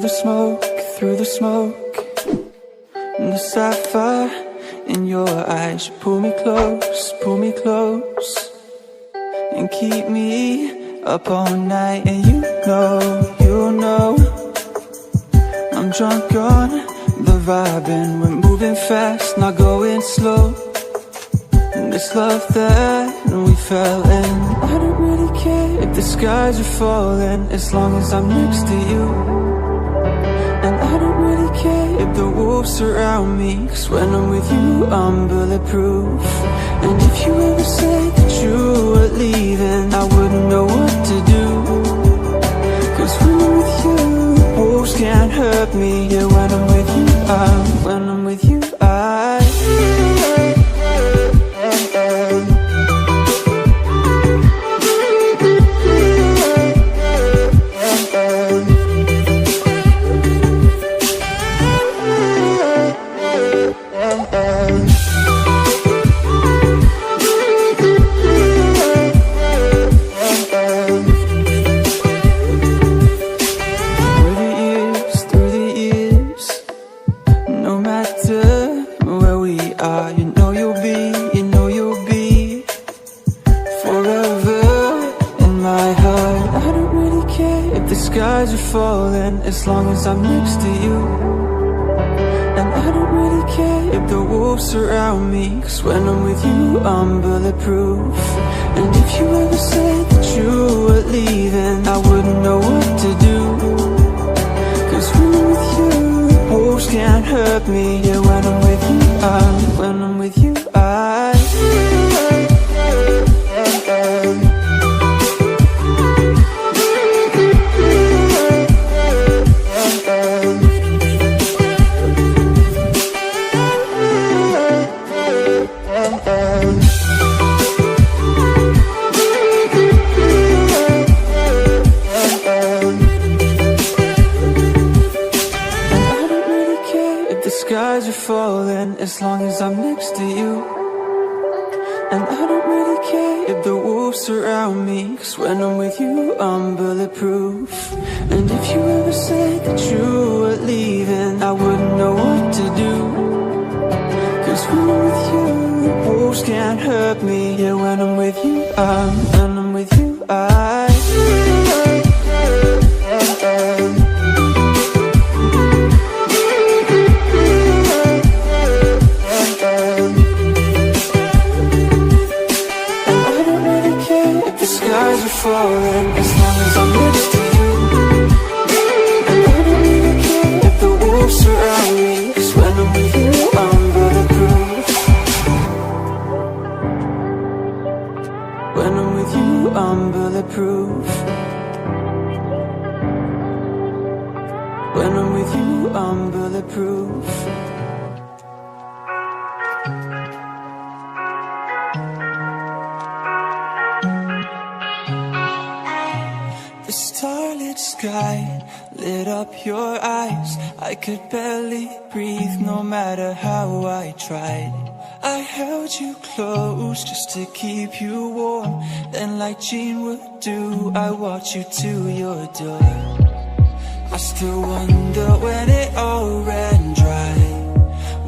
through the smoke. And the sapphire in your eyes, you pull me close, and keep me up all night. And you know, I'm drunk on the vibe, and we're moving fast, not going slow. And this love that we fell in, I don't really care if the skies are falling, as long as I'm next to you. And I don't really care if the wolves surround me, 'cause when I'm with you, I'm bulletproof. And if you ever said that you were leaving, I wouldn't know what to do, 'cause when I'm with you, wolves can't hurt me. Yeah, when I'm with you, when I'm with you, as long as I'm next to you. And I don't really care if the wolves surround me, 'cause when I'm with you, I'm bulletproof. And if you ever said that you were leaving, I wouldn't know what to do, 'cause when I'm with you, wolves can't hurt me. Yeah, when I'm with you, when I'm with you, as long as I'm next to you. And I don't really care if the wolves surround me, 'cause when I'm with you, I'm bulletproof. And if you ever said that you were leaving, I wouldn't know what to do, 'cause when I'm with you, wolves can't hurt me. Yeah, when I'm with you, when I'm with you, falling, as long as I'm next to you. And I don't really care if the wolves surround me, 'cause when I'm with you, I'm bulletproof. When I'm with you, I'm bulletproof. When I'm with you, I'm bulletproof. The starlit sky lit up your eyes. I could barely breathe no matter how I tried. I held you close just to keep you warm. Then like Jean would do, I walked you to your door. I still wonder when it all ran dry.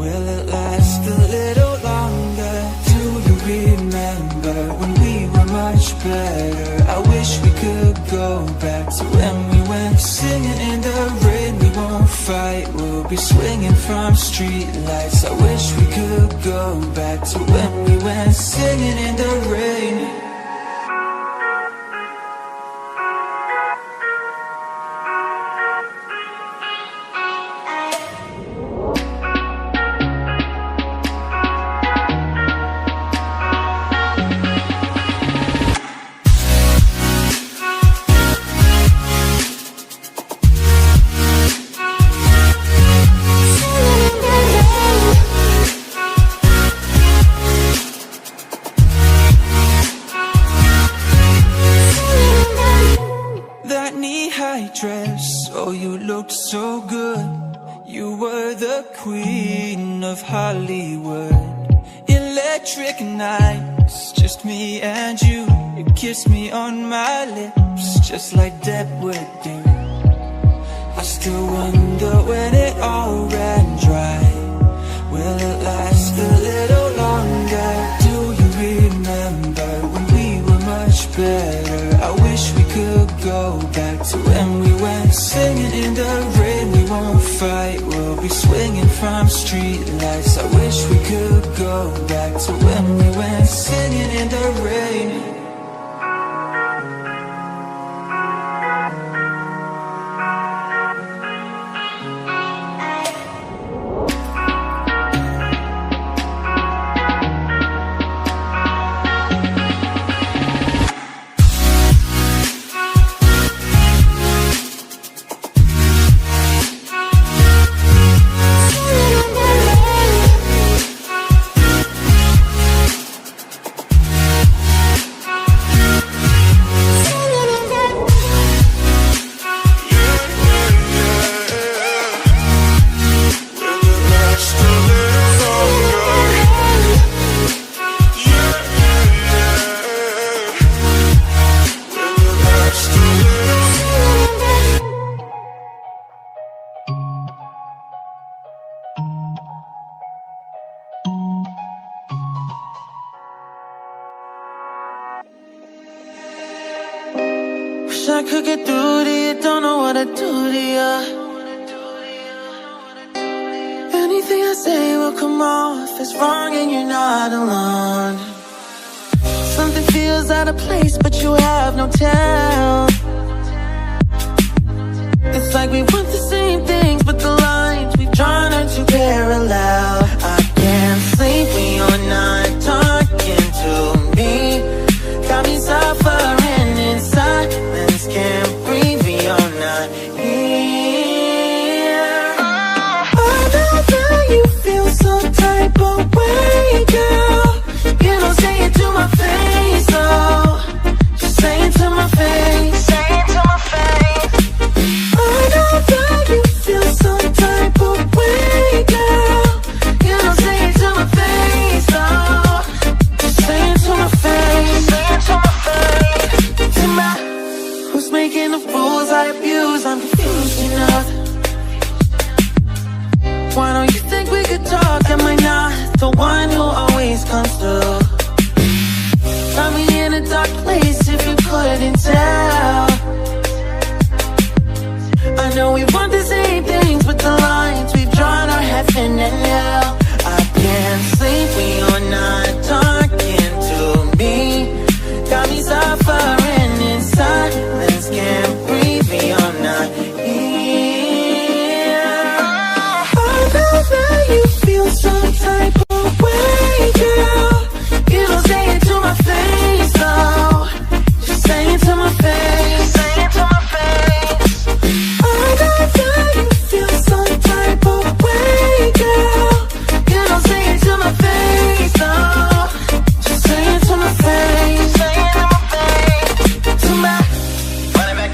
Will it last a little longer? Do you remember when we were much better? I wish we could go back to when we went singing in the rain. We won't fight, we'll be swinging from street lights. I wish we could go back to when we went singing in the rain. Dress, oh you looked so good. You were the queen of Hollywood. Electric nights, just me and you. You kissed me on my lips, just like Deb would do. I still wonder when it all ran dry. Will it last a little longer? Do you remember when we were much better? I wish we could go back to when we went singing in the rain. We won't fight, we'll be swinging from street lights. I wish we could go back to when we went singing in the rain. I could get through to you, don't know what I'd do to you. Anything I say will come off as wrong and you're not alone. Something feels out of place but you have no tell. It's like we want the same things but the lines we've drawn are too parallel. I can't sleep when you're not talking to me. Got me suffering inside. Can't breathe, you're not here. I know that you feel some type of way, girl. You don't say it to my face, though. Just say it to my face. Say it to my face. I know that you feel some type of way, girl. You don't say it to my face, though. Just say it to my face. Say it to my face. To my who's making the rules I abuse? I'm confused enough. Why don't you think we could talk? Am I not the one who always comes through? Got me in a dark place if you couldn't tell. I know we want the same things but the lines we've drawn are heaven and hell. I can't sleep when you're not talking to me. Got me suffering inside. Can't breathe, you're not here. I know that you feel some type of way, girl. You don't say it to my face, though. Just say it to my face. Say it to my face. I know that you feel some type of way, girl. You don't say it to my face, though. Just say it to my face. Say it to my face. To my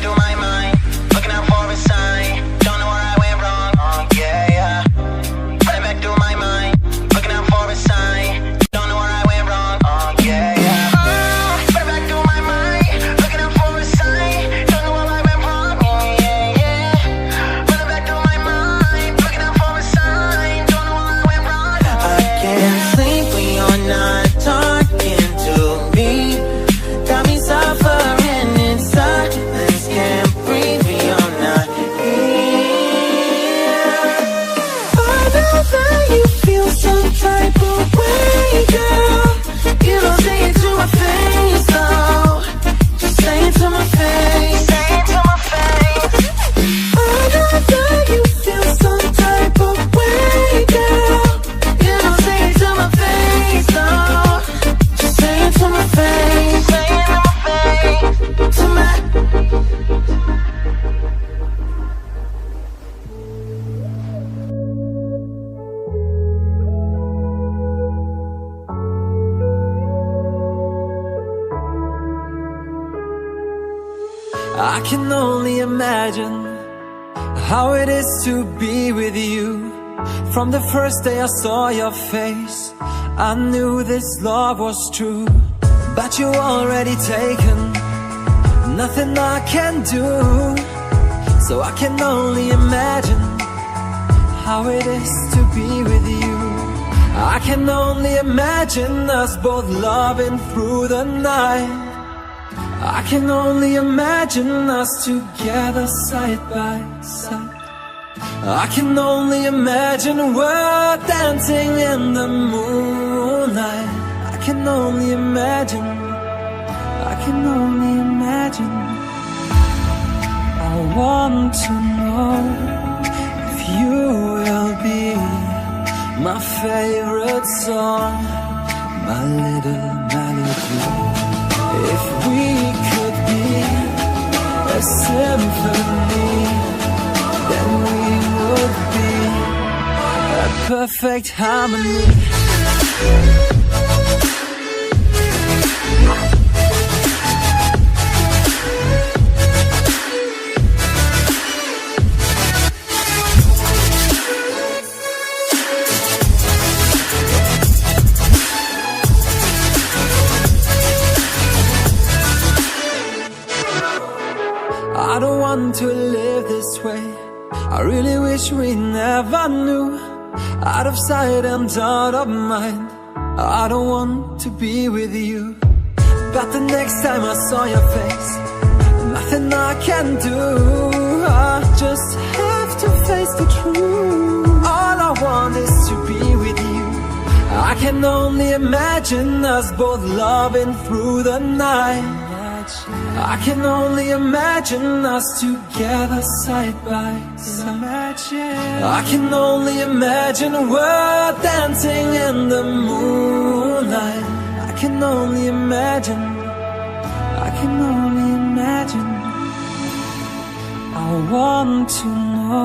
through my mind, looking out for a sign. Don't know where I went wrong. Yeah. Running back through my mind, looking out for a sign. Don't know where I went wrong. Yeah. Running back through my mind, looking out for a sign. Don't know where I went wrong. Yeah. Running back through my mind, looking out for a sign. Don't know where I went wrong. I can't sleep when you're not talking to me. Got me suffering inside. Can't breathe, you're not here. I know that you feel some type of way, girl. You don't say it to my face, though. Just say it to my face. Say it to my face. I know that you feel some type of way, girl. You don't say it to my face, though. Just say it to my face. Say it to my face. To my I can only imagine how it is to be with you. From the first day I saw your face, I knew this love was true. But you already taken, nothing I can do So I can only imagine how it is to be with you. I can only imagine us both loving through the night. I can only imagine us together side by side. I can only imagine we're dancing in the moonlight. I can only imagine, I can only imagine. I want to know if you will be my favorite song, my little melody. If we could be a symphony, then we would be a perfect harmony. I don't want to live this way. I really wish we never knew. Out of sight and out of mind, I don't want to be with you. But the next time I saw your face, nothing I can do. I just have to face the truth. All I want is to be with you. I can only imagine us both loving through the night. I can only imagine us together side by side. I can only imagine we're dancing in the moonlight. I can only imagine, I can only imagine. I want to know